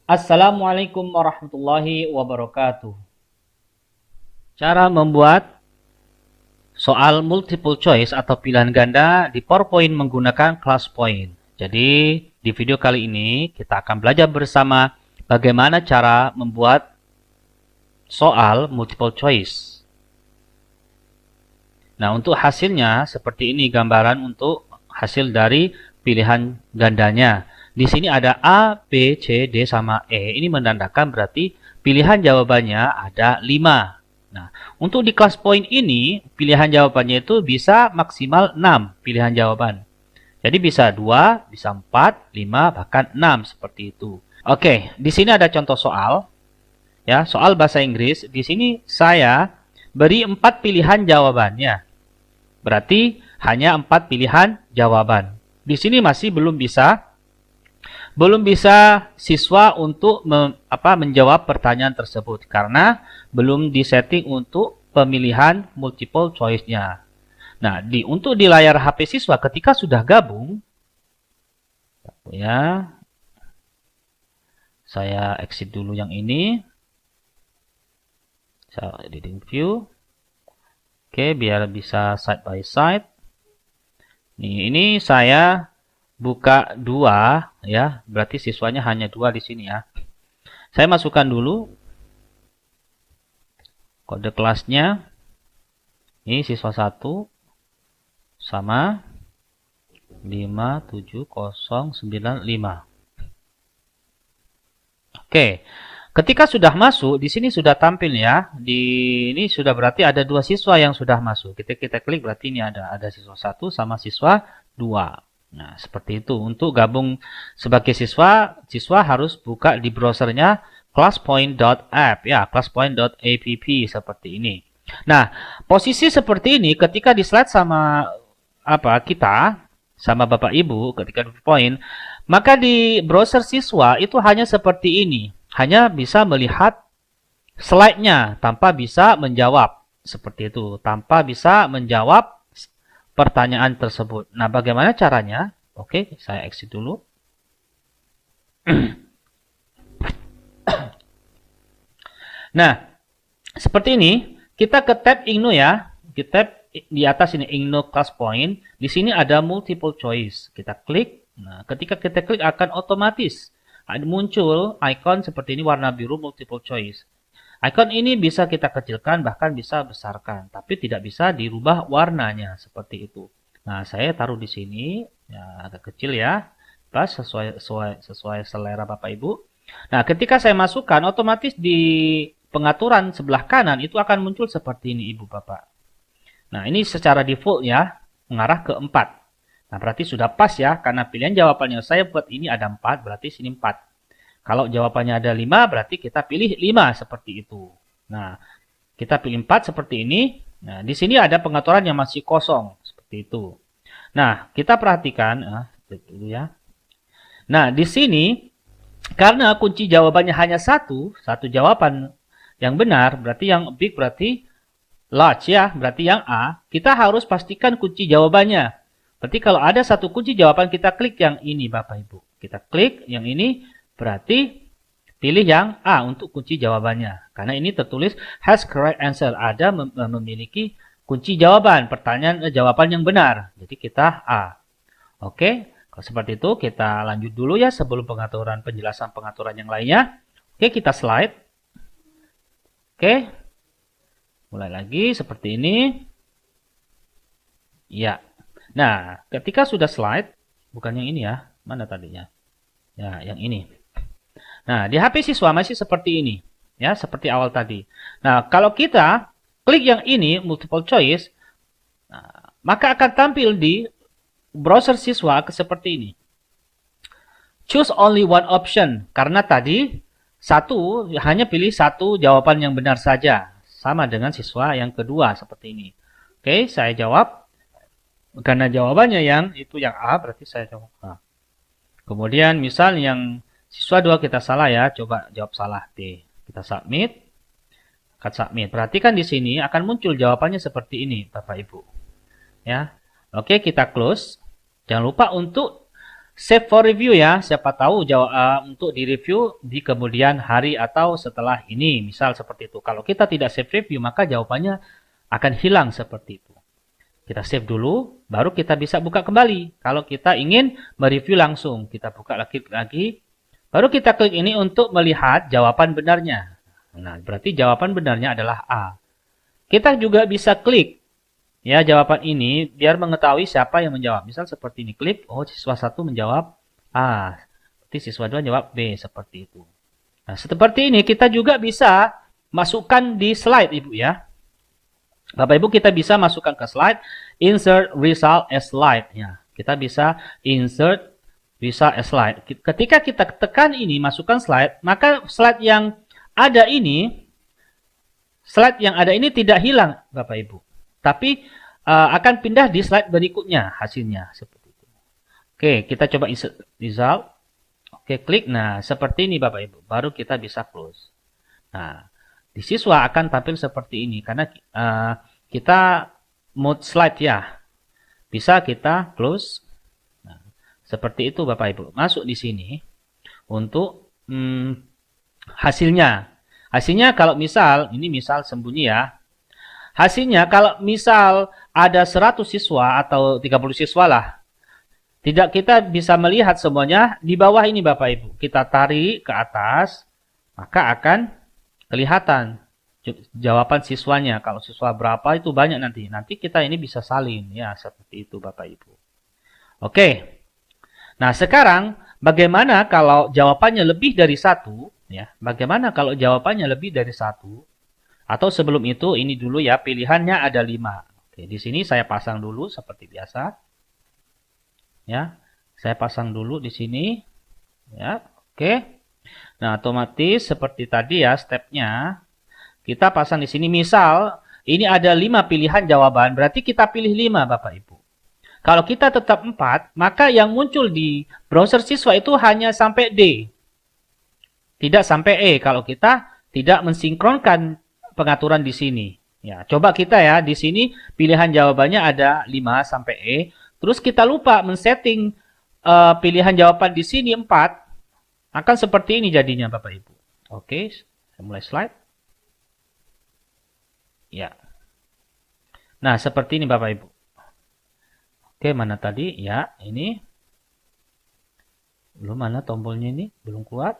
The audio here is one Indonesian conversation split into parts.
Assalamualaikum warahmatullahi wabarakatuh. Cara membuat soal multiple choice atau pilihan ganda di PowerPoint menggunakan class point. Jadi, di video kali ini kita akan belajar bersama bagaimana cara membuat soal multiple choice. Nah, untuk hasilnya seperti ini gambaran untuk hasil dari pilihan gandanya. Di sini ada A, B, C, D, sama E. Ini menandakan berarti pilihan jawabannya ada 5. Nah, untuk di class point ini, pilihan jawabannya itu bisa maksimal 6 pilihan jawaban. Jadi bisa 2, bisa 4, 5, bahkan 6 seperti itu. Oke, di sini ada contoh soal. Ya, soal bahasa Inggris. Di sini saya beri 4 pilihan jawabannya. Berarti hanya 4 pilihan jawaban. Di sini masih belum bisa siswa untuk menjawab pertanyaan tersebut karena belum disetting untuk pemilihan multiple choice-nya. Nah, untuk di layar HP siswa ketika sudah gabung, ya, saya exit dulu yang ini. Saya editing view. Oke, biar bisa side by side. Ini saya buka 2 ya, berarti siswanya hanya 2 di sini ya. Saya masukkan dulu kode kelasnya. Ini siswa 1 sama 57095. Oke. Ketika sudah masuk, di sini sudah tampil ya. Ini sudah berarti ada 2 siswa yang sudah masuk. Kita klik berarti ini ada siswa 1 sama siswa 2. Nah, seperti itu. Untuk gabung sebagai siswa harus buka di browsernya classpoint.app ya, classpoint.app seperti ini. Nah, posisi seperti ini ketika di slide sama kita sama Bapak Ibu ketika di point, maka di browser siswa itu hanya seperti ini. Hanya bisa melihat slide-nya tanpa bisa menjawab. Seperti itu, tanpa bisa menjawab pertanyaan tersebut. Nah, bagaimana caranya? Oke, saya exit dulu. Nah, seperti ini, kita ke tab Ingno ya. Kita tab di atas ini Ingno Class Point. Di sini ada multiple choice. Kita klik. Nah, ketika kita klik akan otomatis muncul icon seperti ini warna biru multiple choice. Icon ini bisa kita kecilkan bahkan bisa besarkan, tapi tidak bisa dirubah warnanya seperti itu. Nah, saya taruh di sini ya, agak kecil ya, pas sesuai selera Bapak Ibu. Nah, ketika saya masukkan, otomatis di pengaturan sebelah kanan itu akan muncul seperti ini Ibu Bapak. Nah, ini secara default ya, mengarah ke 4. Nah, berarti sudah pas ya, karena pilihan jawabannya saya buat ini ada 4, berarti sini 4. Kalau jawabannya ada 5, berarti kita pilih 5 seperti itu. Nah, kita pilih 4 seperti ini. Nah, di sini ada pengaturan yang masih kosong, seperti itu. Nah, kita perhatikan, dulu ya. Nah, di sini, karena kunci jawabannya hanya satu jawaban yang benar, berarti yang big berarti large ya, berarti yang A, kita harus pastikan kunci jawabannya. Berarti kalau ada satu kunci jawaban, kita klik yang ini Bapak Ibu. Kita klik yang ini, berarti pilih yang A untuk kunci jawabannya. Karena ini tertulis has correct answer. Ada memiliki kunci jawaban. Jawaban yang benar. Jadi kita A. Oke. Kalau seperti itu kita lanjut dulu ya sebelum penjelasan pengaturan yang lainnya. Oke, kita slide. Oke. Mulai lagi seperti ini. Ya. Nah, ketika sudah slide, bukan yang ini ya. Mana tadinya? Ya, yang ini. Nah, di HP siswa masih seperti ini. Ya, seperti awal tadi. Nah, kalau kita klik yang ini, multiple choice, nah, maka akan tampil di browser siswa seperti ini. Choose only one option. Karena tadi, hanya pilih satu jawaban yang benar saja. Sama dengan siswa yang kedua, seperti ini. Oke, saya jawab. Karena jawabannya yang A, berarti saya jawab A. Kemudian, misal yang siswa 2 kita salah ya, coba jawab salah D. Kita submit. Submit. Perhatikan di sini akan muncul jawabannya seperti ini, Bapak Ibu. Ya. Oke, kita close. Jangan lupa untuk save for review ya. Siapa tahu untuk direview di kemudian hari atau setelah ini. Misal seperti itu. Kalau kita tidak save review, maka jawabannya akan hilang seperti itu. Kita save dulu, baru kita bisa buka kembali. Kalau kita ingin mereview langsung, kita buka lagi. Baru kita klik ini untuk melihat jawaban benarnya. Nah, berarti jawaban benarnya adalah A. Kita juga bisa klik ya jawaban ini biar mengetahui siapa yang menjawab. Misal seperti ini, klik, oh siswa 1 menjawab A. Berarti siswa 2 menjawab B, seperti itu. Nah, seperti ini kita juga bisa masukkan di slide Ibu ya. Bapak Ibu kita bisa masukkan ke slide, insert result as slide ya. Kita bisa insert result as slide. Ketika kita tekan ini masukkan slide, maka slide yang ada ini tidak hilang Bapak Ibu. Tapi akan pindah di slide berikutnya hasilnya seperti itu. Oke, kita coba insert result. Oke, klik. Nah, seperti ini Bapak Ibu. Baru kita bisa close. Nah, di siswa akan tampil seperti ini karena kita mode slide ya. Bisa kita close. Nah, seperti itu Bapak Ibu. Masuk di sini untuk hasilnya. Hasilnya kalau misal, ini misal sembunyi ya. Hasilnya kalau misal ada 100 siswa atau 30 siswa lah. Tidak kita bisa melihat semuanya di bawah ini Bapak Ibu. Kita tarik ke atas, maka akan kelihatan jawaban siswanya. Kalau siswa berapa itu banyak nanti. Nanti kita ini bisa salin ya seperti itu Bapak Ibu. Oke. Nah, sekarang bagaimana kalau jawabannya lebih dari 1 ya? Bagaimana kalau jawabannya lebih dari 1? Atau sebelum itu ini dulu ya, pilihannya ada 5. Oke, di sini saya pasang dulu seperti biasa. Ya. Saya pasang dulu di sini. Ya, oke. Nah, otomatis seperti tadi ya stepnya. Kita pasang di sini. Misal, ini ada 5 pilihan jawaban. Berarti kita pilih 5 Bapak Ibu. Kalau kita tetap 4, maka yang muncul di browser siswa itu hanya sampai D. Tidak sampai E. Kalau kita tidak mensinkronkan pengaturan di sini. Ya, coba kita ya. Di sini pilihan jawabannya ada 5 sampai E. Terus kita lupa men-setting pilihan jawaban di sini 4. Akan seperti ini jadinya Bapak Ibu. Oke, saya mulai slide. Ya. Nah, seperti ini Bapak Ibu. Oke, mana tadi? Ya, ini. Belum mana tombolnya ini? Belum kuat.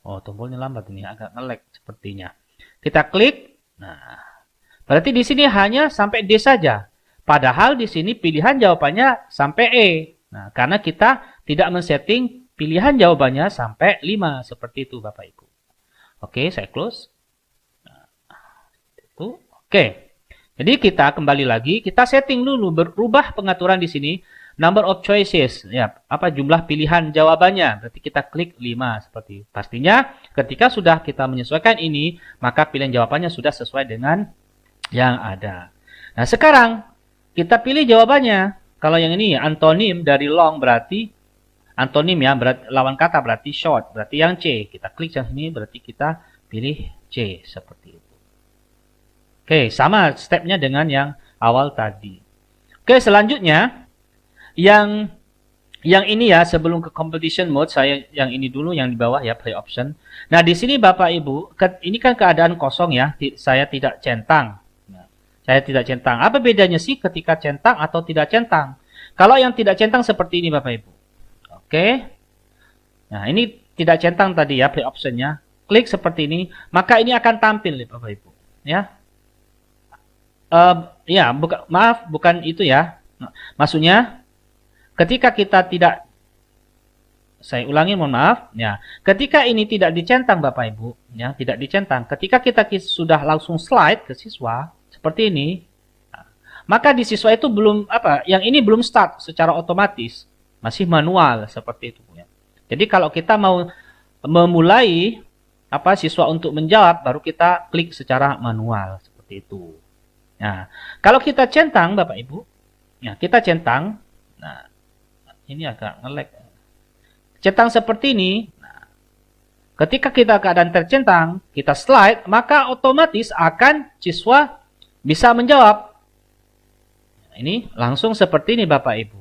Oh, tombolnya lambat ini. Agak nge-lag sepertinya. Kita klik. Nah, berarti di sini hanya sampai D saja. Padahal di sini pilihan jawabannya sampai E. Nah, karena kita tidak men-setting pilihan jawabannya sampai 5. Seperti itu Bapak Ibu. Oke, saya close. Nah, itu. Oke. Jadi kita kembali lagi, kita setting dulu, berubah pengaturan di sini. Number of choices, ya, apa jumlah pilihan jawabannya. Berarti kita klik 5 seperti itu. Pastinya ketika sudah kita menyesuaikan ini, maka pilihan jawabannya sudah sesuai dengan yang ada. Nah, sekarang kita pilih jawabannya. Kalau yang ini antonim dari long berarti antonim ya, berarti lawan kata berarti short, berarti yang C. Kita klik yang sini berarti kita pilih C seperti itu. Oke, sama stepnya dengan yang awal tadi. Oke, selanjutnya yang ini ya, sebelum ke competition mode, saya yang ini dulu yang di bawah ya, play option. Nah, di sini Bapak Ibu, ini kan keadaan kosong ya, saya tidak centang. Nah, saya tidak centang. Apa bedanya sih ketika centang atau tidak centang? Kalau yang tidak centang seperti ini Bapak Ibu. Oke. Nah, ini tidak centang tadi ya, play optionnya. Klik seperti ini, maka ini akan tampil nih Bapak Ibu. Ya. Ya, bukan itu ya. Maksudnya, ketika kita tidak, saya ulangi mohon maaf, ya. Ketika ini tidak dicentang Bapak Ibu, ya, tidak dicentang. Ketika kita sudah langsung slide ke siswa seperti ini, maka di siswa itu belum yang ini belum start secara otomatis, masih manual seperti itu ya. Jadi kalau kita mau memulai siswa untuk menjawab, baru kita klik secara manual seperti itu. Nah, kalau kita centang Bapak Ibu, ya, kita centang. Nah, ini agak nge-lag. Centang seperti ini. Nah, ketika kita keadaan tercentang, kita slide, maka otomatis akan siswa bisa menjawab. Ini langsung seperti ini Bapak Ibu.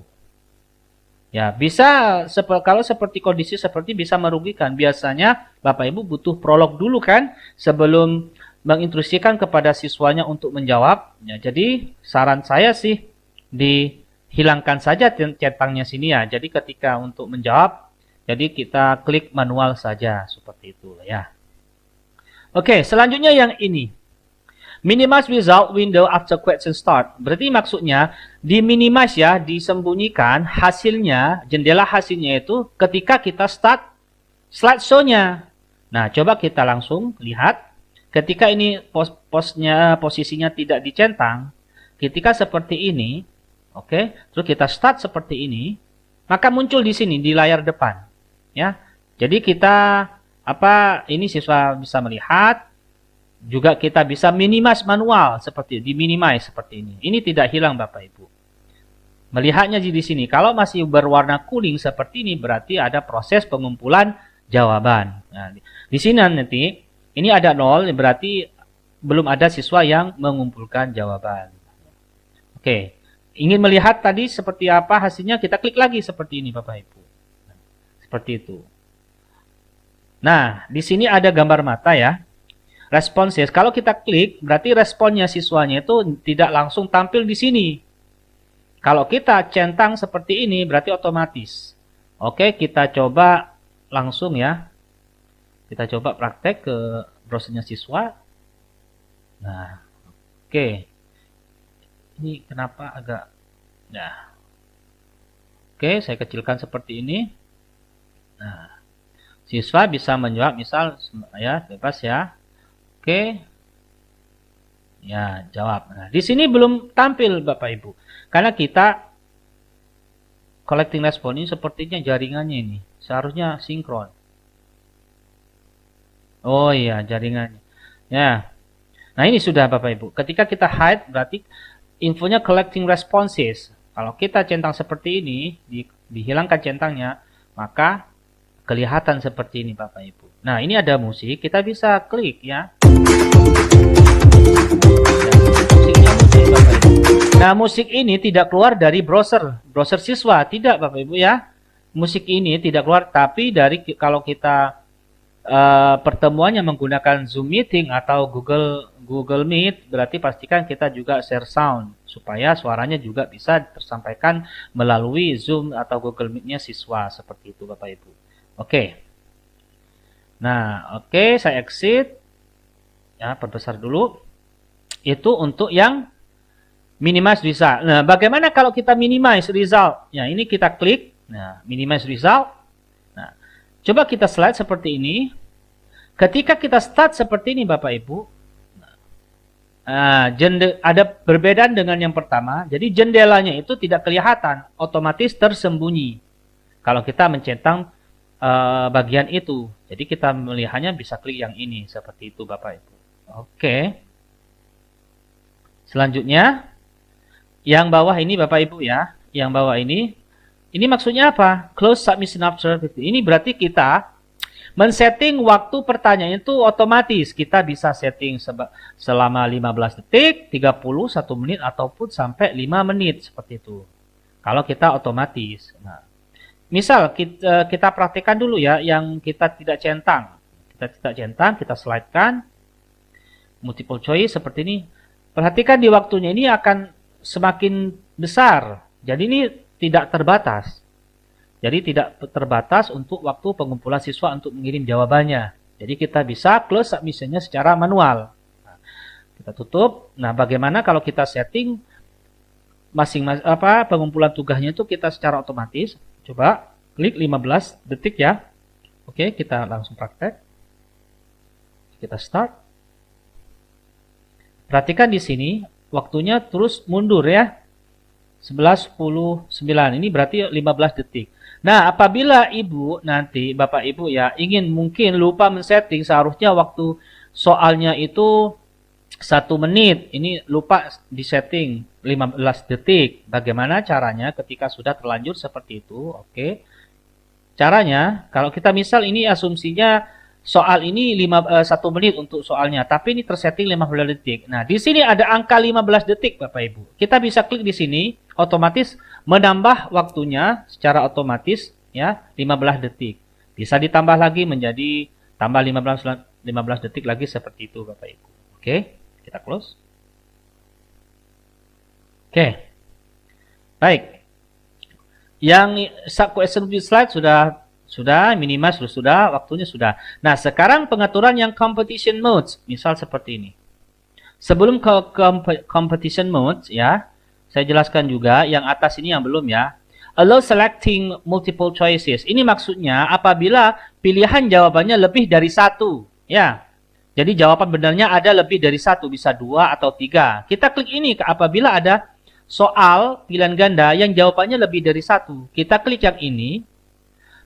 Ya, bisa kalau seperti kondisi seperti bisa merugikan. Biasanya Bapak Ibu butuh prolog dulu kan sebelum menginstruksikan kepada siswanya untuk menjawab. Ya, jadi saran saya sih dihilangkan saja centangnya sini ya. Jadi ketika untuk menjawab, jadi kita klik manual saja seperti itu ya. Oke, selanjutnya yang ini. Minimize result window after question start. Berarti maksudnya diminimize ya, disembunyikan hasilnya, jendela hasilnya itu ketika kita start slideshow-nya. Nah, coba kita langsung lihat. Ketika ini posisinya tidak dicentang, ketika seperti ini, oke, terus kita start seperti ini, maka muncul di sini di layar depan, ya. Jadi kita ini siswa bisa melihat. Juga kita bisa minimize manual seperti diminimize seperti ini. Ini tidak hilang Bapak Ibu. Melihatnya di sini. Kalau masih berwarna kuning seperti ini berarti ada proses pengumpulan jawaban. Nah, di sini nanti ini ada 0 berarti belum ada siswa yang mengumpulkan jawaban. Oke. Ingin melihat tadi seperti apa hasilnya, kita klik lagi seperti ini Bapak Ibu. Seperti itu. Nah, di sini ada gambar mata ya. Responses, kalau kita klik, berarti responnya siswanya itu tidak langsung tampil di sini. Kalau kita centang seperti ini, berarti otomatis. Oke, kita coba langsung ya. Kita coba praktek ke browsernya siswa. Nah, oke. Ini kenapa agak... Nah. Oke, saya kecilkan seperti ini. Nah, siswa bisa menjawab, misal ya, bebas ya. Oke. Ya, jawab. Nah, di sini belum tampil Bapak Ibu. Karena kita collecting response ini sepertinya jaringannya ini. Seharusnya sinkron. Oh iya, jaringannya. Ya. Nah, ini sudah Bapak Ibu. Ketika kita hide berarti infonya collecting responses. Kalau kita centang seperti ini, dihilangkan centangnya, maka kelihatan seperti ini Bapak Ibu. Nah, ini ada musik, kita bisa klik ya. Nah, musik ini tidak keluar dari browser siswa, tidak Bapak Ibu ya. Musik ini tidak keluar, tapi dari kalau kita pertemuannya menggunakan Zoom Meeting atau Google Meet, berarti pastikan kita juga share sound supaya suaranya juga bisa tersampaikan melalui Zoom atau Google Meet-nya siswa seperti itu Bapak Ibu. Oke. Nah, oke, saya exit. Ya, perbesar dulu. Itu untuk yang minimize result. Nah, bagaimana kalau kita minimize result? Ya, ini kita klik. Nah, minimize result. Nah, coba kita slide seperti ini. Ketika kita start seperti ini Bapak Ibu. Ada perbedaan dengan yang pertama. Jadi jendelanya itu tidak kelihatan. Otomatis tersembunyi. Kalau kita mencentang bagian itu. Jadi kita melihatnya bisa klik yang ini. Seperti itu Bapak Ibu. Oke. Selanjutnya. Yang bawah ini Bapak Ibu ya. Yang bawah ini. Ini maksudnya apa? Close submission after. Ini berarti kita men-setting waktu pertanyaan itu otomatis. Kita bisa setting selama 15 detik, 30, 1 menit, ataupun sampai 5 menit. Seperti itu. Kalau kita otomatis. Nah. Misal kita praktekkan dulu ya yang kita tidak centang. Kita tidak centang, kita slidekan. Multiple choice seperti ini. Perhatikan di waktunya ini akan semakin besar. Jadi ini tidak terbatas. Jadi tidak terbatas untuk waktu pengumpulan siswa untuk mengirim jawabannya. Jadi kita bisa close submission-nya secara manual. Nah, kita tutup. Nah, bagaimana kalau kita setting pengumpulan tugasnya itu kita secara otomatis? Coba klik 15 detik ya. Oke, kita langsung praktek. Kita start. Perhatikan di sini waktunya terus mundur ya. 11:19. Ini berarti 15 detik. Nah, apabila Ibu nanti Bapak Ibu ya ingin mungkin lupa men-setting, seharusnya waktu soalnya itu 1 menit. Ini lupa di-setting 15 detik. Bagaimana caranya ketika sudah terlanjur seperti itu? Oke. Caranya, kalau kita misal ini asumsinya soal ini 1 menit untuk soalnya, tapi ini tersetting 15 detik. Nah, di sini ada angka 15 detik Bapak Ibu. Kita bisa klik di sini, otomatis menambah waktunya secara otomatis ya 15 detik. Bisa ditambah lagi menjadi tambah 15 detik lagi seperti itu Bapak Ibu. Oke, kita close. Oke. Baik. Yang question with slide sudah, minima sudah, waktunya sudah. Nah, sekarang pengaturan yang competition modes, misal seperti ini. Sebelum ke competition modes ya, saya jelaskan juga yang atas ini yang belum ya. Allow selecting multiple choices. Ini maksudnya apabila pilihan jawabannya lebih dari 1, ya. Jadi jawaban benarnya ada lebih dari 1, bisa 2 atau 3. Kita klik ini apabila ada soal pilihan ganda yang jawabannya lebih dari 1. Kita klik yang ini.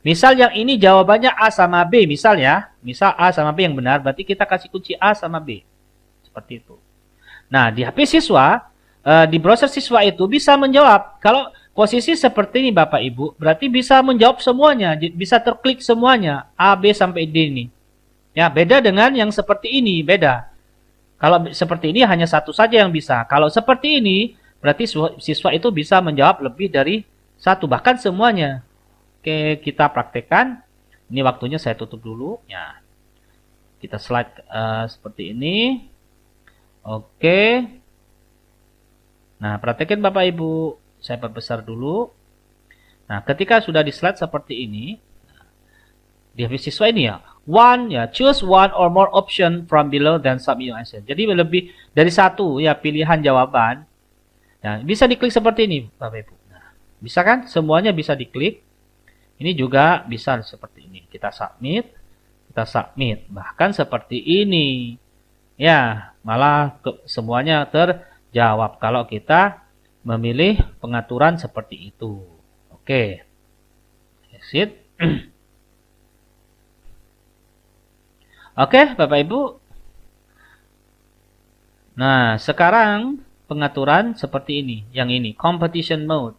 Misal yang ini jawabannya A sama B, misal ya. Misal A sama B yang benar, berarti kita kasih kunci A sama B. Seperti itu. Nah, di HP siswa, di browser siswa itu bisa menjawab. Kalau posisi seperti ini Bapak Ibu, berarti bisa menjawab semuanya. Bisa terklik semuanya, A, B, sampai D ini. Ya, beda dengan yang seperti ini, beda. Kalau seperti ini hanya satu saja yang bisa. Kalau seperti ini, berarti siswa itu bisa menjawab lebih dari 1, bahkan semuanya. Oke, kita praktekkan. Ini waktunya saya tutup dulu. Ya, kita slide seperti ini. Oke. Nah, praktekin Bapak Ibu. Saya perbesar dulu. Nah, ketika sudah di slide seperti ini, di siswa ini ya, choose one or more option from below then submit your answer. Jadi lebih dari 1 ya pilihan jawaban. Nah, bisa diklik seperti ini Bapak Ibu. Nah, bisa kan? Semuanya bisa diklik. Ini juga bisa seperti ini. Kita submit. Bahkan seperti ini. Ya, malah semuanya terjawab kalau kita memilih pengaturan seperti itu. Oke. Exit. Oke, Bapak Ibu. Nah, sekarang pengaturan seperti ini. Yang ini, competition mode.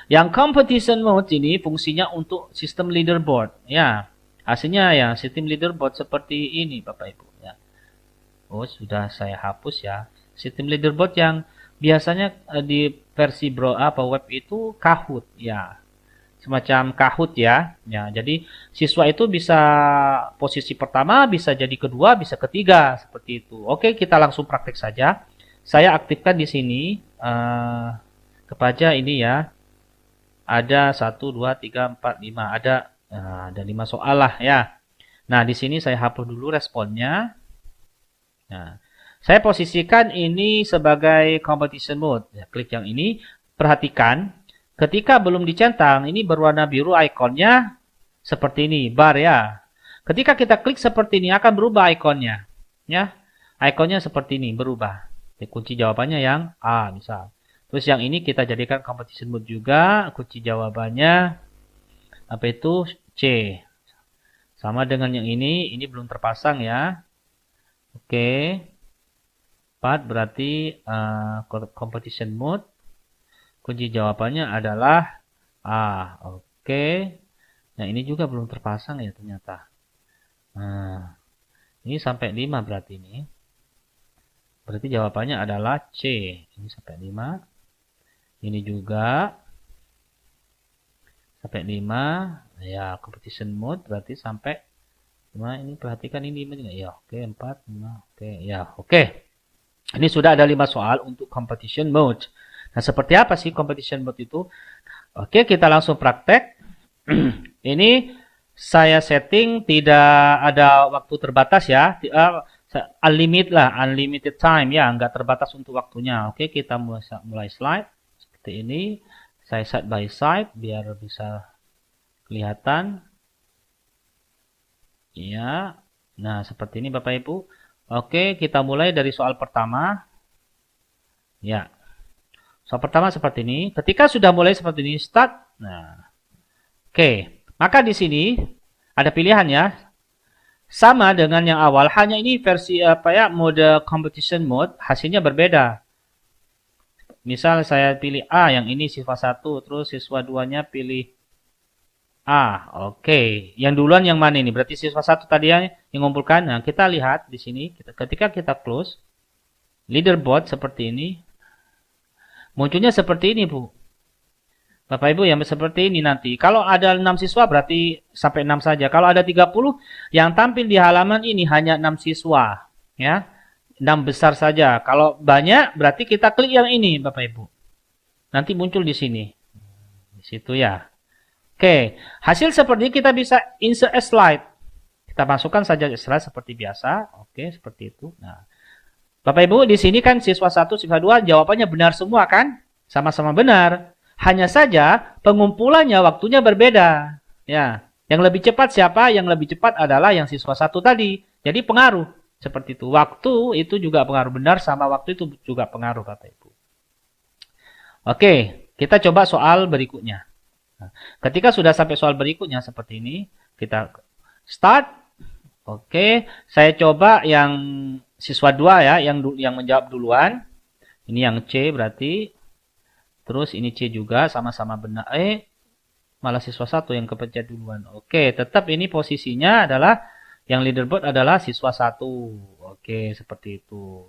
Yang competition mode ini fungsinya untuk sistem leaderboard. Ya, hasilnya ya sistem leaderboard seperti ini, Bapak Ibu. Ya. Oh, sudah saya hapus ya. Sistem leaderboard yang biasanya di versi web itu Kahoot. Ya, semacam Kahoot ya. Ya, jadi siswa itu bisa posisi pertama, bisa jadi kedua, bisa ketiga seperti itu. Oke, kita langsung praktek saja. Saya aktifkan di sini kepada ini ya. Ada 1, 2, 3, 4, 5. Ada 5 soal lah ya. Nah, di sini saya hapus dulu responnya. Nah, saya posisikan ini sebagai competition mode. Ya, klik yang ini. Perhatikan, ketika belum dicentang, ini berwarna biru ikonnya seperti ini, bar ya. Ketika kita klik seperti ini, akan berubah ikonnya. Ya, ikonnya seperti ini, berubah. Ya, kunci jawabannya yang A, misal. Terus yang ini kita jadikan competition mode juga. Kunci jawabannya apa itu? C. Sama dengan yang ini belum terpasang ya. Oke. 4 berarti competition mode. Kunci jawabannya adalah A. Oke. Nah, ini juga belum terpasang ya ternyata. Nah, ini sampai 5 berarti ini. Berarti jawabannya adalah C. Ini sampai 5. Ini juga sampai 5. Ya, competition mode berarti sampai 5. Ini perhatikan ini 5 juga. Ya, oke, 4, 5. Oke, ya, oke. Ini sudah ada 5 soal untuk competition mode. Nah, seperti apa sih competition mode itu? Oke, kita langsung praktek. Ini saya setting tidak ada waktu terbatas ya. Unlimited time ya, nggak terbatas untuk waktunya. Oke, kita mulai slide. Seperti ini, saya side by side biar bisa kelihatan. Ya, nah seperti ini Bapak Ibu. Oke, kita mulai dari soal pertama. Ya, soal pertama seperti ini. Ketika sudah mulai seperti ini, start. Nah, oke, maka di sini ada pilihan ya. Sama dengan yang awal, hanya ini versi mode competition mode, hasilnya berbeda. Misal saya pilih A, yang ini siswa 1, terus siswa 2-nya pilih Oke. Yang duluan yang mana ini? Berarti siswa satu tadi yang mengumpulkan. Nah, kita lihat di sini. Ketika kita close, leaderboard seperti ini. Munculnya seperti ini, Bu. Bapak Ibu yang seperti ini nanti. Kalau ada 6 siswa berarti sampai 6 saja. Kalau ada 30, yang tampil di halaman ini hanya 6 siswa. Ya. 6 besar saja. Kalau banyak berarti kita klik yang ini, Bapak Ibu. Nanti muncul di sini. Di situ ya. Oke, hasil seperti ini kita bisa insert a slide. Kita masukkan saja slide seperti biasa. Oke, seperti itu. Nah, Bapak Ibu di sini kan siswa 1, siswa 2 jawabannya benar semua kan? Sama-sama benar. Hanya saja pengumpulannya waktunya berbeda. Ya, yang lebih cepat siapa? Yang lebih cepat adalah yang siswa 1 tadi. Jadi pengaruh seperti itu. Waktu itu juga pengaruh, benar sama waktu itu juga pengaruh, Bapak Ibu. Oke, kita coba soal berikutnya. Nah, ketika sudah sampai soal berikutnya seperti ini, kita start. Oke, saya coba yang siswa 2 ya, yang menjawab duluan. Ini yang C berarti. Terus ini C juga sama-sama benar. Malah siswa 1 yang kepencet duluan. Oke, tetap ini posisinya adalah yang leaderboard adalah siswa 1. Oke, seperti itu.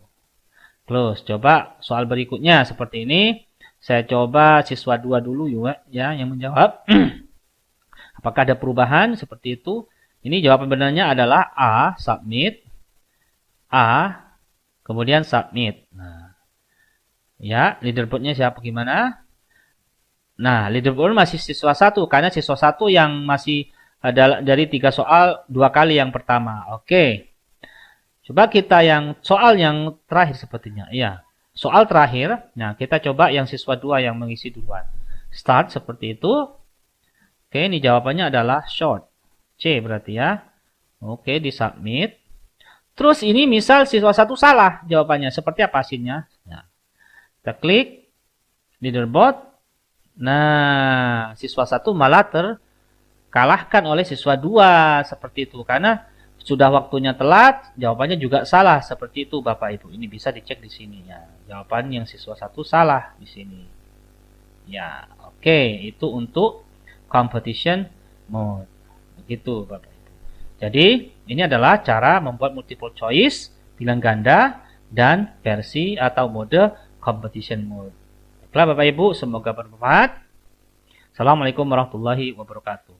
Close. Coba soal berikutnya seperti ini. Saya coba siswa 2 dulu ya yang menjawab. Apakah ada perubahan seperti itu? Ini jawaban benarnya adalah A, submit. A, kemudian submit. Nah, ya, leaderboardnya siapa gimana? Nah, leaderboard masih siswa 1 karena siswa 1 yang masih ada dari 3 soal 2 kali yang pertama. Oke. Coba kita yang soal yang terakhir sepertinya. Iya. Soal terakhir, nah kita coba yang siswa 2 yang mengisi duluan. Start seperti itu. Oke, ini jawabannya adalah short. C berarti ya. Oke, di submit. Terus ini misal siswa 1 salah jawabannya. Seperti apa hasilnya? Nah, kita klik leaderboard. Nah, siswa 1 malah terkalahkan oleh siswa 2 seperti itu. Karena sudah waktunya telat, jawabannya juga salah seperti itu Bapak Ibu. Ini bisa dicek di sini ya. Jawaban yang siswa 1 salah di sini. Ya, oke, itu untuk competition mode. Begitu Bapak Ibu. Jadi, ini adalah cara membuat multiple choice, pilihan ganda dan versi atau mode competition mode. Baiklah Bapak Ibu, semoga bermanfaat. Assalamualaikum warahmatullahi wabarakatuh.